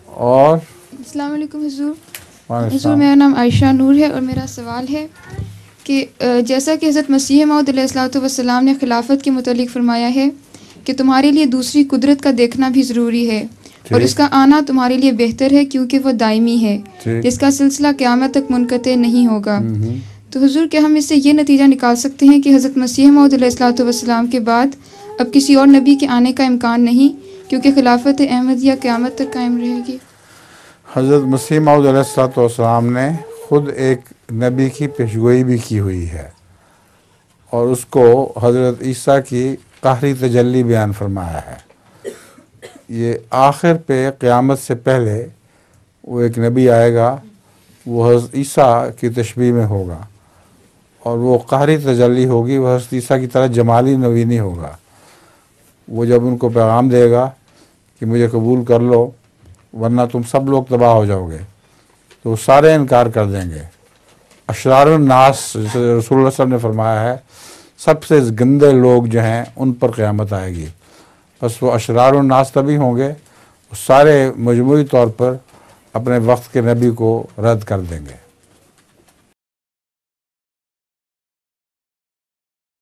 اور السلام علیکم حضور، میرا نام عائشہ نور ہے اور میرا سوال ہے کہ جیسا کہ حضرت مسیح موعود علیہ الصلوۃ والسلام نے خلافت کے متعلق فرمایا ہے کہ تمہارے لیے دوسری قدرت کا دیکھنا بھی ضروری ہے اور اس کا آنا تمہارے لیے بہتر ہے کیونکہ وہ دائمی ہے، جس کا سلسلہ قیامت تک منقطع نہیں ہوگا۔ تو حضور کیا ہم اس سے یہ نتیجہ نکال سکتے ہیں کہ حضرت مسیح موعود علیہ الصلوۃ والسلام کے بعد اب کسی اور نبی کے آنے کا امکان نہیں کیونکہ خلافت احمدیہ قیامت تک قائم رہے گی؟ حضرت مسیح موعود علیہ الصلوۃ والسلام نے خود ایک نبی کی پیشگوئی بھی کی ہوئی ہے اور اس کو حضرت عیسیٰ کی قہری تجلی بیان فرمایا ہے۔ یہ آخر پہ قیامت سے پہلے وہ ایک نبی آئے گا، وہ حضرت عیسیٰ کی تشبیہ میں ہوگا اور وہ قہری تجلی ہوگی، وہ حضرت عیسیٰ کی طرح جمالی نبی نہیں ہوگا۔ وہ جب ان کو پیغام دے گا کہ مجھے قبول کر لو ورنہ تم سب لوگ تباہ ہو جاؤ گے، تو وہ سارے انکار کر دیں گے۔ اشرار الناس، جیسے رسول اللہ صلی اللہ علیہ وسلم نے فرمایا ہے، سب سے گندے لوگ جو ہیں ان پر قیامت آئے گی۔ بس وہ اشرار الناس تبھی ہوں گے، وہ سارے مجموعی طور پر اپنے وقت کے نبی کو رد کر دیں گے۔